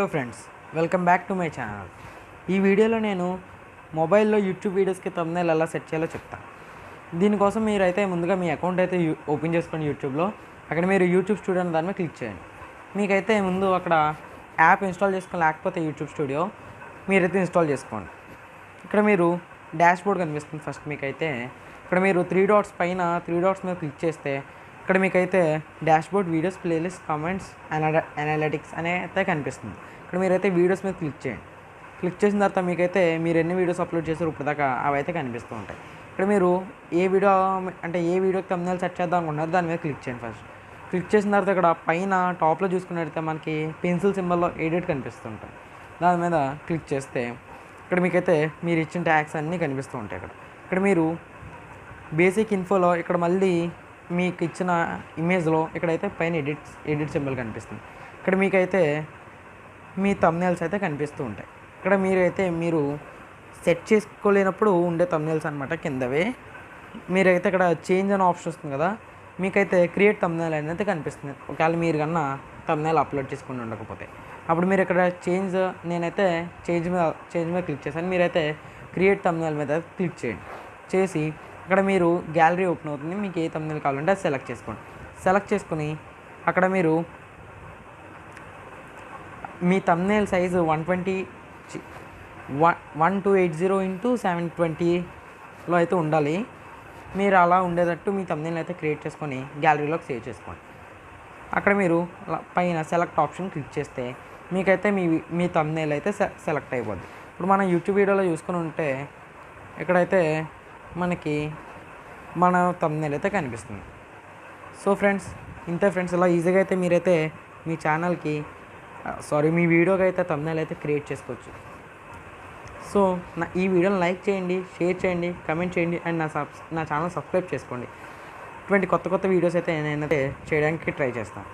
Hello friends, welcome back to my channel. ఈ వీడియోలో నేను మొబైల్లో యూట్యూబ్ వీడియోస్కి థంబ్నెయిల్ ఎలా సెట్ చేయాలో చెప్తాను. దీనికోసం మీరైతే ముందుగా మీ అకౌంట్ అయితే ఓపెన్ చేసుకోండి యూట్యూబ్లో. అక్కడ మీరు యూట్యూబ్ స్టూడియో దాని మీద క్లిక్ చేయండి. మీకైతే ముందు అక్కడ యాప్ ఇన్స్టాల్ చేసుకోండి, లేకపోతే యూట్యూబ్ స్టూడియో మీరైతే ఇన్స్టాల్ చేసుకోండి. ఇక్కడ మీరు డాష్ బోర్డ్ కనిపిస్తుంది. ఫస్ట్ మీకైతే ఇక్కడ మీరు త్రీ డాట్స్ మీద క్లిక్ చేస్తే ఇక్కడ మీకైతే dash board, videos, playlist, comments, analytics అనే అయితే కనిపిస్తుంది. ఇక్కడ మీరైతే వీడియోస్ మీద క్లిక్ చేయండి. క్లిక్ చేసిన తర్వాత మీకైతే మీరు ఎన్ని వీడియోస్ అప్లోడ్ చేశారు ఇప్పటిదాకా అవి అయితే కనిపిస్తూ ఉంటాయి. ఇక్కడ మీరు ఏ వీడియోకి థంబ్నెయిల్ సెట్ చేద్దాం అనుకుంటున్నారు దాని మీద క్లిక్ చేయండి. ఫస్ట్ క్లిక్ చేసిన తర్వాత ఇక్కడ పైన టాప్లో చూసుకున్నట్టయితే మనకి పెన్సిల్ సింబల్లో ఎడిట్ కనిపిస్తుంటాయి. దాని మీద క్లిక్ చేస్తే ఇక్కడ మీకైతే మీరు ఇచ్చిన ట్యాగ్స్ అన్నీ కనిపిస్తూ ఉంటాయి. ఇక్కడ మీరు బేసిక్ ఇన్ఫోలో ఇక్కడ మళ్ళీ మీకు ఇచ్చిన ఇమేజ్లో ఇక్కడైతే పైన ఎడిట్ సింబల్ కనిపిస్తుంది. ఇక్కడ మీకైతే మీ థంబ్నెయిల్స్ అయితే కనిపిస్తూ ఉంటాయి. ఇక్కడ మీరు సెట్ చేసుకోలేనప్పుడు ఉండే థంబ్నెయిల్స్ అనమాట. కిందవే మీరైతే ఇక్కడ చేంజ్ అనే ఆప్షన్ వస్తుంది కదా, మీకైతే క్రియేట్ థంబ్నెయిల్ అనేది కనిపిస్తుంది. ఒకవేళ మీరు కన్నా థంబ్నెయిల్ అప్లోడ్ చేసుకుని ఉండకపోతే అప్పుడు మీరు ఇక్కడ నేనైతే చేంజ్ మీద క్లిక్ చేశాను. మీరైతే క్రియేట్ థంబ్నెయిల్ మీద క్లిక్ చేయండి. చేసి ఇక్కడ మీరు గ్యాలరీ ఓపెన్ అవుతుంది. మీకు ఏ థంబ్నెయిల్ కావాలంటే అది సెలెక్ట్ చేసుకోండి. సెలెక్ట్ చేసుకుని అక్కడ మీరు మీ థంబ్నెయిల్ సైజు 1280x720లో అయితే ఉండాలి. మీరు అలా ఉండేటట్టు మీ థంబ్నెయిల్ అయితే క్రియేట్ చేసుకొని గ్యాలరీలోకి సేవ్ చేసుకోండి. అక్కడ మీరు పైన సెలెక్ట్ ఆప్షన్ క్లిక్ చేస్తే మీకైతే మీ థంబ్నెయిల్ అయితే సెలెక్ట్ అయిపోద్ది. ఇప్పుడు మనం యూట్యూబ్ వీడియోలో చూసుకుని ఉంటే ఇక్కడైతే మనకి మన థంబ్నెయిల్ అయితే కనిపిస్తుంది. సో ఫ్రెండ్స్, ఇంతే ఫ్రెండ్స్. ఇలా ఈజీగా అయితే మీరైతే మీ వీడియోకి అయితే థంబ్నెయిల్ అయితే క్రియేట్ చేసుకోవచ్చు. సో ఈ వీడియోని లైక్ చేయండి, షేర్ చేయండి, కమెంట్ చేయండి అండ్ నా ఛానల్ సబ్స్క్రైబ్ చేసుకోండి. ఇటువంటి కొత్త వీడియోస్ అయితే నేనైతే చేయడానికి ట్రై చేస్తాను.